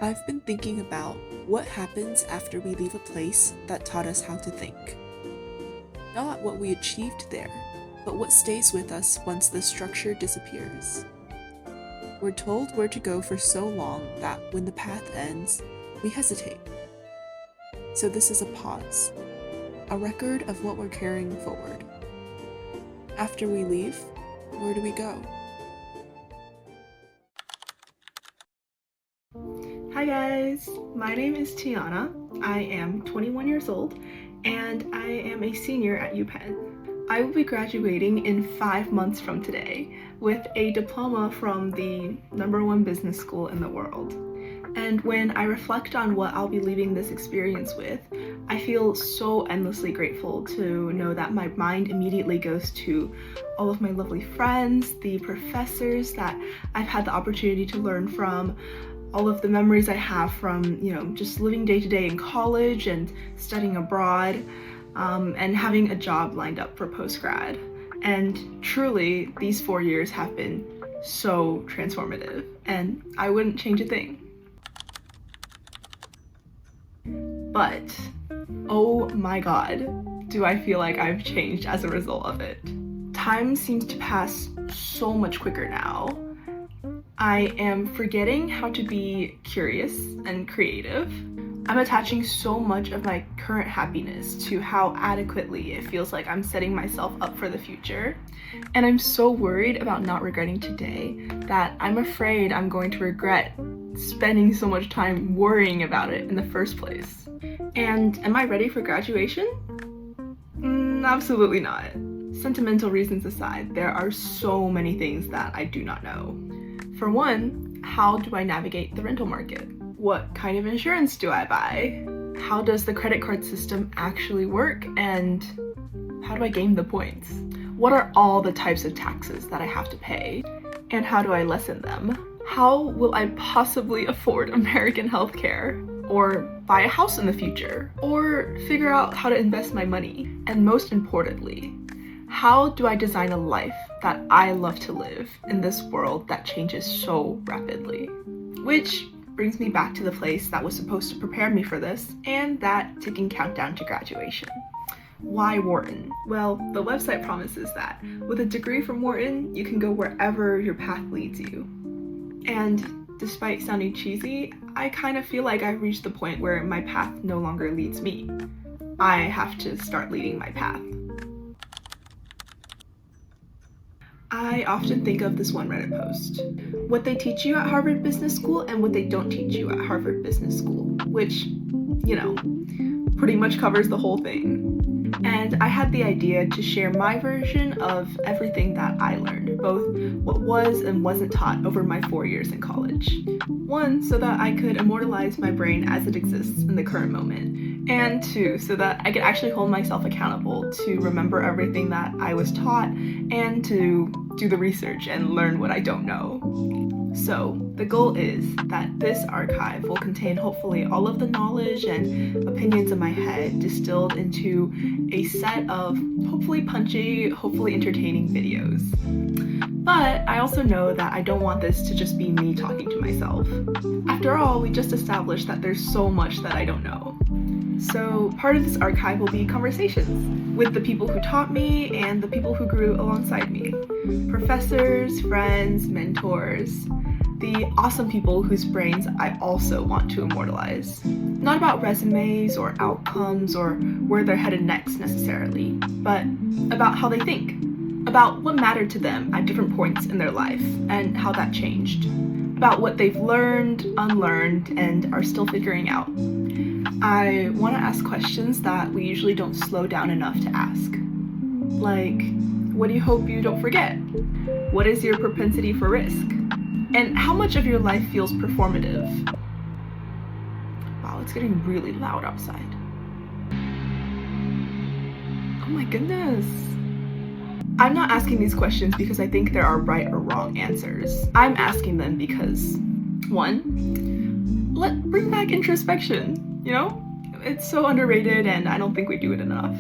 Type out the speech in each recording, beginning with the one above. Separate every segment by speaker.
Speaker 1: I've been thinking about what happens after we leave a place that taught us how to think. Not what we achieved there, but what stays with us once the structure disappears. We're told where to go for so long that when the path ends, we hesitate. So this is a pause, a record of what we're carrying forward. After we leave, where do we go?
Speaker 2: Hi guys, my name is Tiana. I am 21 years old and I am a senior at UPenn. I will be graduating in 5 months from today with a diploma from the #1 business school in the world. And when I reflect on what I'll be leaving this experience with, I feel so endlessly grateful to know that my mind immediately goes to all of my lovely friends, the professors that I've had the opportunity to learn from, all of the memories I have from, just living day to day in college and studying abroad, and having a job lined up for post-grad. And truly, these 4 years have been so transformative, and I wouldn't change a thing. But, oh my god, do I feel like I've changed as a result of it. Time seems to pass so much quicker now. I am forgetting how to be curious and creative. I'm attaching so much of my current happiness to how adequately it feels like I'm setting myself up for the future. And I'm so worried about not regretting today that I'm afraid I'm going to regret spending so much time worrying about it in the first place. And am I ready for graduation? Absolutely not. Sentimental reasons aside, there are so many things that I do not know. For one, how do I navigate the rental market? What kind of insurance do I buy? How does the credit card system actually work? And how do I gain the points? What are all the types of taxes that I have to pay? And how do I lessen them? How will I possibly afford American healthcare? Or buy a house in the future? Or figure out how to invest my money? And most importantly, how do I design a life that I love to live in this world that changes so rapidly? Which brings me back to the place that was supposed to prepare me for this, and that ticking countdown to graduation. Why Wharton? Well, the website promises that with a degree from Wharton, you can go wherever your path leads you. And despite sounding cheesy, I kind of feel like I've reached the point where my path no longer leads me. I have to start leading my path. I often think of this one Reddit post, what they teach you at Harvard Business School and what they don't teach you at Harvard Business School, which, pretty much covers the whole thing. And I had the idea to share my version of everything that I learned, both what was and wasn't taught over my 4 years in college. One, so that I could immortalize my brain as it exists in the current moment. And two, so that I could actually hold myself accountable to remember everything that I was taught and to do the research and learn what I don't know. So the goal is that this archive will contain hopefully all of the knowledge and opinions in my head distilled into a set of hopefully punchy, hopefully entertaining videos. But I also know that I don't want this to just be me talking to myself. After all, we just established that there's so much that I don't know. So part of this archive will be conversations with the people who taught me and the people who grew alongside me. Professors, friends, mentors, the awesome people whose brains I also want to immortalize. Not about resumes or outcomes or where they're headed next necessarily, but about how they think, about what mattered to them at different points in their life and how that changed, about what they've learned, unlearned, and are still figuring out. I want to ask questions that we usually don't slow down enough to ask. Like, what do you hope you don't forget? What is your propensity for risk? And how much of your life feels performative? Wow, it's getting really loud outside. Oh my goodness. I'm not asking these questions because I think there are right or wrong answers. I'm asking them because, one, bring back introspection. It's so underrated and I don't think we do it enough.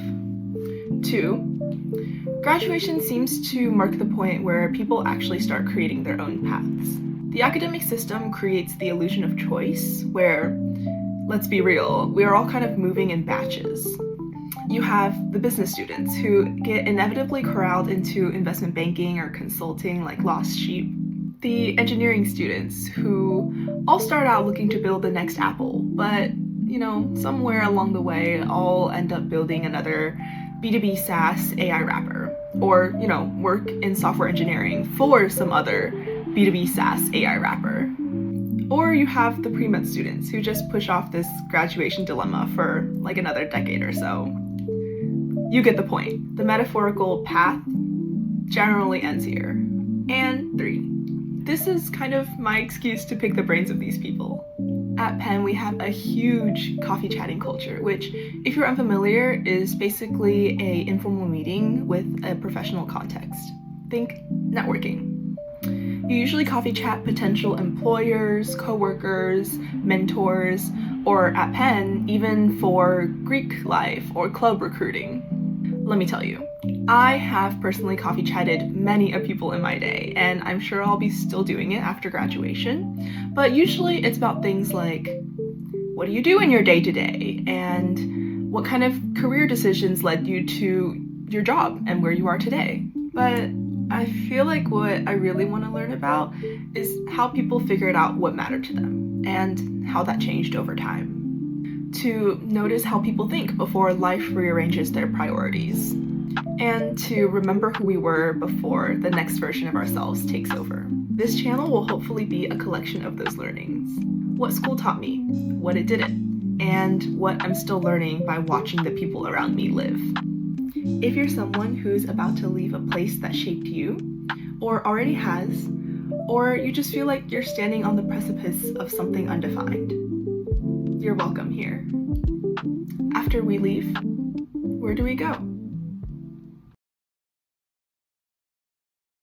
Speaker 2: Two, graduation seems to mark the point where people actually start creating their own paths. The academic system creates the illusion of choice, where, let's be real, we are all kind of moving in batches. You have the business students who get inevitably corralled into investment banking or consulting like lost sheep. The engineering students who all start out looking to build the next Apple, but somewhere along the way, all end up building another B2B SaaS AI wrapper, or, work in software engineering for some other B2B SaaS AI wrapper. Or you have the pre-med students who just push off this graduation dilemma for like another decade or so. You get the point. The metaphorical path generally ends here. And 3. This is kind of my excuse to pick the brains of these people. At Penn, we have a huge coffee chatting culture, which, if you're unfamiliar, is basically an informal meeting with a professional context. Think networking. You usually coffee chat potential employers, coworkers, mentors, or at Penn, even for Greek life or club recruiting. Let me tell you, I have personally coffee chatted many of people in my day, and I'm sure I'll be still doing it after graduation. But usually it's about things like, what do you do in your day-to-day? And what kind of career decisions led you to your job and where you are today? But I feel like what I really want to learn about is how people figured out what mattered to them and how that changed over time. To notice how people think before life rearranges their priorities, and to remember who we were before the next version of ourselves takes over. This channel will hopefully be a collection of those learnings. What school taught me, what it didn't, and what I'm still learning by watching the people around me live. If you're someone who's about to leave a place that shaped you, or already has, or you just feel like you're standing on the precipice of something undefined, you're welcome here. After we leave, where do we go?